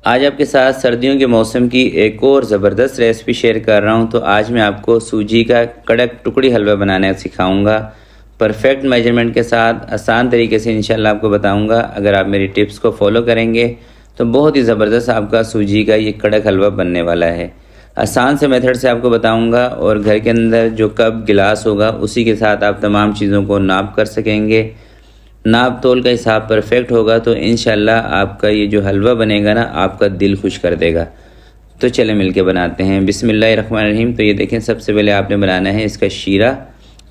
आज आपके साथ सर्दियों के मौसम की एक और ज़बरदस्त रेसिपी शेयर कर रहा हूं। तो आज मैं आपको सूजी का कड़क टुकड़ी हलवा बनाना सिखाऊंगा। परफेक्ट मेजरमेंट के साथ आसान तरीके से इंशाल्लाह आपको बताऊंगा। अगर आप मेरी टिप्स को फॉलो करेंगे तो बहुत ही ज़बरदस्त आपका सूजी का ये कड़क हलवा बनने वाला है। आसान से मेथड से आपको बताऊंगा और घर के अंदर जो कप गिलास होगा उसी के साथ आप तमाम चीज़ों को नाप कर सकेंगे। नाप तोल का हिसाब परफेक्ट होगा तो इंशाल्लाह आपका ये जो हलवा बनेगा ना, आपका दिल खुश कर देगा। तो चले मिलके बनाते हैं। बिस्मिल्लाहिर्रहमानिर्रहीम। तो ये देखें, सबसे पहले आपने बनाना है इसका शीरा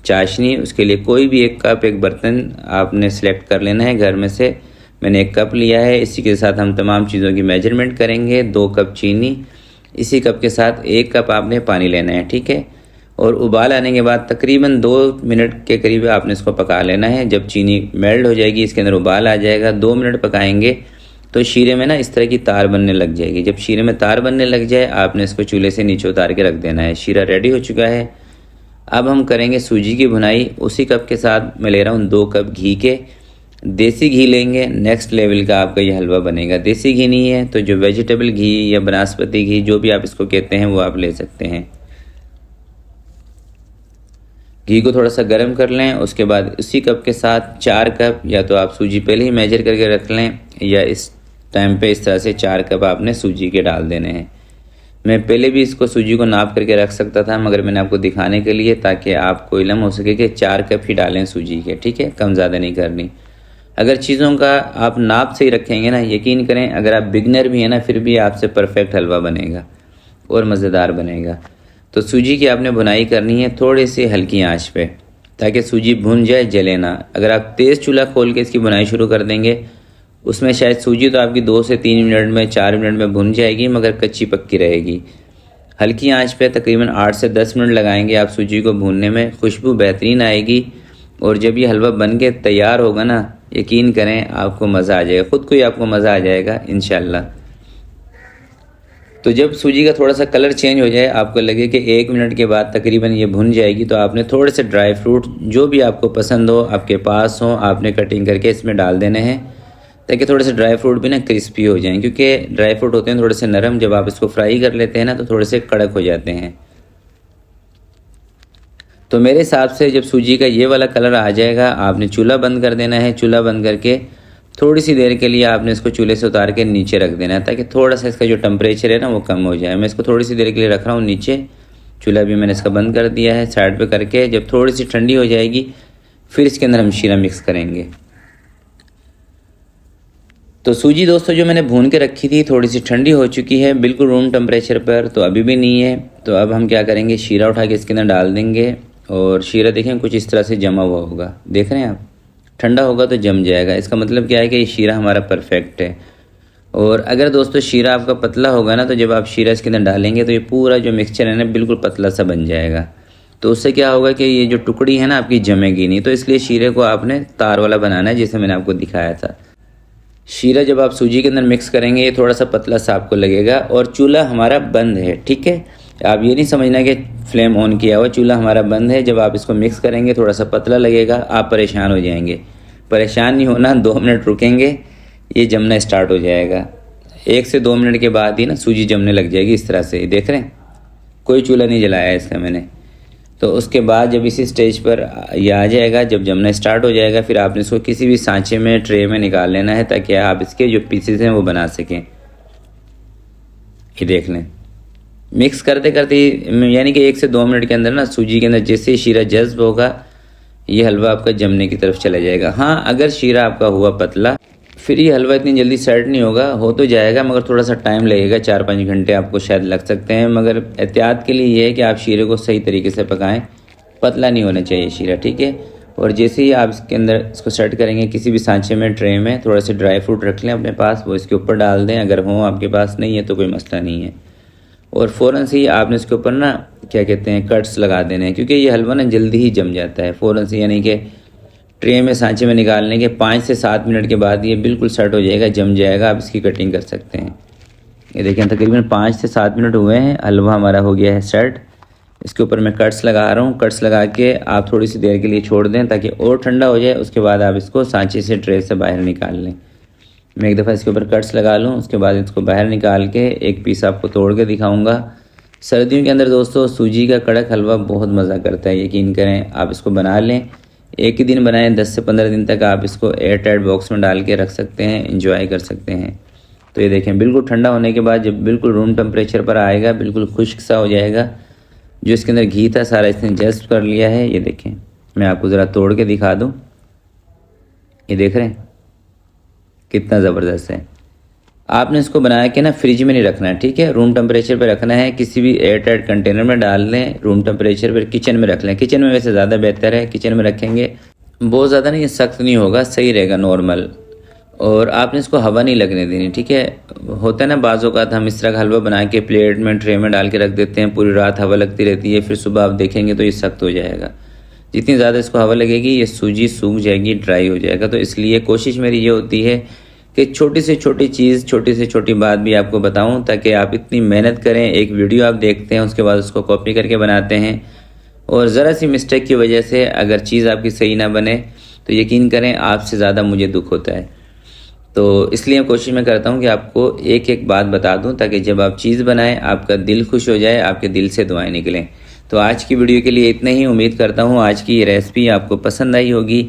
चाशनी। उसके लिए कोई भी एक कप एक बर्तन आपने सेलेक्ट कर लेना है घर में से। मैंने एक कप लिया है। इसी के साथ हम तमाम चीज़ों की मेजरमेंट करेंगे। 2 कप चीनी, इसी कप के साथ 1 कप आपने पानी लेना है, ठीक है। और उबाल आने के बाद तकरीबन 2 मिनट के करीब आपने इसको पका लेना है। जब चीनी मेल्ट हो जाएगी, इसके अंदर उबाल आ जाएगा, 2 मिनट पकाएंगे तो शीरे में ना इस तरह की तार बनने लग जाएगी। जब शीरे में तार बनने लग जाए आपने इसको चूल्हे से नीचे उतार के रख देना है। शीरा रेडी हो चुका है। अब हम करेंगे सूजी की भुनाई। उसी कप के साथ मैं ले रहा हूँ 2 कप घी के। देसी घी लेंगे, नेक्स्ट लेवल का आपका ये हलवा बनेगा। देसी घी नहीं है तो जो वेजिटेबल घी या बनास्पति घी, जो भी आप इसको कहते हैं, वो आप ले सकते हैं। घी को थोड़ा सा गर्म कर लें। उसके बाद उसी कप के साथ 4 कप, या तो आप सूजी पहले ही मेजर करके रख लें या इस टाइम पे इस तरह से 4 कप आपने सूजी के डाल देने हैं। मैं पहले भी इसको सूजी को नाप करके रख सकता था, मगर मैंने आपको दिखाने के लिए, ताकि आपको इल्म हो सके कि 4 कप ही डालें सूजी के, ठीक है, कम ज़्यादा नहीं करनी। अगर चीज़ों का आप नाप से ही रखेंगे ना, यकीन करें अगर आप बिगनर भी हैं ना, फिर भी आपसे परफेक्ट हलवा बनेगा और मज़ेदार बनेगा। तो सूजी की आपने भुनाई करनी है थोड़ी सी हल्की आंच पे, ताकि सूजी भुन जाए, जले ना। अगर आप तेज़ चूल्हा खोल के इसकी भुनाई शुरू कर देंगे, उसमें शायद सूजी तो आपकी 2 से 3 मिनट में, 4 मिनट में भुन जाएगी, मगर कच्ची पक्की रहेगी। हल्की आंच पे तकरीबन 8 से 10 मिनट लगाएंगे आप सूजी को भूनने में। खुशबू बेहतरीन आएगी और जब ये हलवा बन के तैयार होगा ना, यकीन करें आपको मज़ा आ जाएगा, ख़ुद को ही आपको मज़ा आ जाएगा इंशाल्लाह। तो जब सूजी का थोड़ा सा कलर चेंज हो जाए, आपको लगे कि 1 मिनट के बाद तकरीबन ये भुन जाएगी, तो आपने थोड़े से ड्राई फ्रूट जो भी आपको पसंद हो, आपके पास हो, आपने कटिंग करके इसमें डाल देने हैं, ताकि थोड़े से ड्राई फ्रूट भी ना क्रिस्पी हो जाएं। क्योंकि ड्राई फ्रूट होते हैं थोड़े से नरम, जब आप इसको फ्राई कर लेते हैं ना तो थोड़े से कड़क हो जाते हैं। तो मेरे हिसाब से जब सूजी का ये वाला कलर आ जाएगा, आपने चूल्हा बंद कर देना है। चूल्हा बंद करके थोड़ी सी देर के लिए आपने इसको चूल्हे से उतार के नीचे रख देना है, ताकि थोड़ा सा इसका जो टेम्परेचर है ना वो कम हो जाए। मैं इसको थोड़ी सी देर के लिए रख रहा हूँ नीचे। चूल्हा भी मैंने इसका बंद कर दिया है साइड पे करके। जब थोड़ी सी ठंडी हो जाएगी, फिर इसके अंदर हम शीरा मिक्स करेंगे। तो सूजी दोस्तों जो मैंने भून के रखी थी, थोड़ी सी ठंडी हो चुकी है, बिल्कुल रूम टेम्परेचर पर तो अभी भी नहीं है। तो अब हम क्या करेंगे, शीरा उठा के इसके अंदर डाल देंगे। और शीरा देखें कुछ इस तरह से जमा हुआ होगा, देख रहे हैं आप। ठंडा होगा तो जम जाएगा। इसका मतलब क्या है कि ये शीरा हमारा परफेक्ट है। और अगर दोस्तों शीरा आपका पतला होगा ना, तो जब आप शीरा इसके अंदर डालेंगे तो ये पूरा जो मिक्सचर है ना बिल्कुल पतला सा बन जाएगा। तो उससे क्या होगा कि ये जो टुकड़ी है ना आपकी जमेगी नहीं। तो इसलिए शीरे को आपने तार वाला बनाना है, जैसे मैंने आपको दिखाया था। शीरा जब आप सूजी के अंदर मिक्स करेंगे, ये थोड़ा सा पतला सा आपको लगेगा। और चूल्हा हमारा बंद है, ठीक है। आप ये नहीं समझना कि फ्लेम ऑन किया हुआ, चूल्हा हमारा बंद है। जब आप इसको मिक्स करेंगे थोड़ा सा पतला लगेगा, आप परेशान हो जाएंगे। परेशान नहीं होना, 2 मिनट रुकेंगे, ये जमना स्टार्ट हो जाएगा। 1 से 2 मिनट के बाद ही ना सूजी जमने लग जाएगी इस तरह से। देख रहे हैं, कोई चूल्हा नहीं जलाया है इसका मैंने। तो उसके बाद जब इसी स्टेज पर यह आ जाएगा, जब जमना स्टार्ट हो जाएगा, फिर आपने इसको किसी भी सांचे में, ट्रे में निकाल लेना है, ताकि आप इसके जो पीसेस हैं वो बना सकें। ये देख लें, मिक्स करते करते यानी कि 1 से 2 मिनट के अंदर ना सूजी के अंदर जैसे ही शीरा जज्ब होगा, ये हलवा आपका जमने की तरफ चला जाएगा। हाँ, अगर शीरा आपका हुआ पतला, फिर ये हलवा इतनी जल्दी सेट नहीं होगा। हो तो जाएगा मगर थोड़ा सा टाइम लगेगा, 4-5 घंटे आपको शायद लग सकते हैं। मगर एहतियात के लिए ये है कि आप शीरे को सही तरीके से पकाएं। पतला नहीं होना चाहिए शीरा, ठीक है। और जैसे ही आप इसके अंदर इसको सेट करेंगे, किसी भी सांचे में, ट्रे में, थोड़ा से ड्राई फ्रूट रख लें अपने पास, वो इसके ऊपर डाल दें। अगर हो आपके पास, नहीं है तो कोई मसला नहीं है। और फ़ौरन से ही आपने इसके ऊपर ना क्या कहते हैं, कट्स लगा देने हैं, क्योंकि ये हलवा ना जल्दी ही जम जाता है फ़ौरन से। यानी कि ट्रे में, सांचे में निकालने के 5 से 7 मिनट के बाद ये बिल्कुल सेट हो जाएगा, जम जाएगा। आप इसकी कटिंग कर सकते हैं। ये देखें, तकरीबन 5 से 7 मिनट हुए हैं, हलवा हमारा हो गया है सेट। इसके ऊपर मैं कट्स लगा रहा हूँ। कट्स लगा के आप थोड़ी सी देर के लिए छोड़ दें, ताकि और ठंडा हो जाए। उसके बाद आप इसको सांचे से, ट्रे से बाहर निकाल लें। मैं एक दफ़ा इसके ऊपर कट्स लगा लूँ, उसके बाद इसको बाहर निकाल के एक पीस आपको तोड़ के दिखाऊंगा। सर्दियों के अंदर दोस्तों सूजी का कड़क हलवा बहुत मज़ा करता है, यकीन करें। आप इसको बना लें, एक ही दिन बनाएं, 10 से 15 दिन तक आप इसको एयर टाइट बॉक्स में डाल के रख सकते हैं, इंजॉय कर सकते हैं। तो ये देखें, बिल्कुल ठंडा होने के बाद जब बिल्कुल रूम टेम्परेचर पर आएगा, बिल्कुल खुश्क सा हो जाएगा। जो इसके अंदर घी था सारा इसने जज़्ब कर लिया है। ये देखें, मैं आपको ज़रा तोड़ के दिखा दूँ। ये देख रहे हैं कितना ज़बरदस्त है। आपने इसको बनाया कि ना फ्रिज में नहीं रखना है, ठीक है, रूम टेम्परेचर पे रखना है। किसी भी एयर टाइट कंटेनर में डाल लें, रूम टेम्परेचर पर। किचन में रख लें, किचन में वैसे ज़्यादा बेहतर है, किचन में रखेंगे बहुत ज़्यादा नहीं, सख्त नहीं होगा, सही रहेगा, नॉर्मल। और आपने इसको हवा नहीं लगने देनी, ठीक है। होता है ना बाज़ औक़ात हम इस तरह का हलवा बना के प्लेट में ट्रे में डाल के रख देते हैं, पूरी रात हवा लगती रहती है, फिर सुबह आप देखेंगे तो ये सख्त हो जाएगा। जितनी ज़्यादा इसको हवा लगेगी ये सूजी सूख जाएगी, ड्राई हो जाएगा। तो इसलिए कोशिश मेरी ये होती है कि छोटी से छोटी चीज़, छोटी से छोटी बात भी आपको बताऊं, ताकि आप इतनी मेहनत करें, एक वीडियो आप देखते हैं, उसके बाद उसको कॉपी करके बनाते हैं, और ज़रा सी मिस्टेक की वजह से अगर चीज़ आपकी सही ना बने तो यकीन करें आपसे ज़्यादा मुझे दुख होता है। तो इसलिए कोशिश मैं करता हूँ कि आपको एक एक बात बता दूँ, ताकि जब आप चीज़ बनाएं आपका दिल खुश हो जाए, आपके दिल से दुआएं निकलें। तो आज की वीडियो के लिए इतना ही। उम्मीद करता हूँ आज की ये रेसिपी आपको पसंद आई होगी।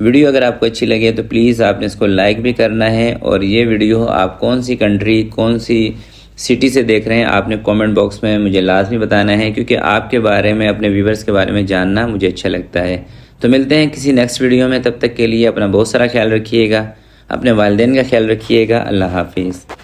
वीडियो अगर आपको अच्छी लगे तो प्लीज़ आपने इसको लाइक भी करना है, और ये वीडियो आप कौन सी कंट्री, कौन सी सिटी से देख रहे हैं आपने कमेंट बॉक्स में मुझे लाजमी बताना है, क्योंकि आपके बारे में, अपने व्यूवर्स के बारे में जानना मुझे अच्छा लगता है। तो मिलते हैं किसी नेक्स्ट वीडियो में, तब तक के लिए अपना बहुत सारा ख्याल रखिएगा, अपने वालिदैन का ख्याल रखिएगा। अल्लाह हाफिज़।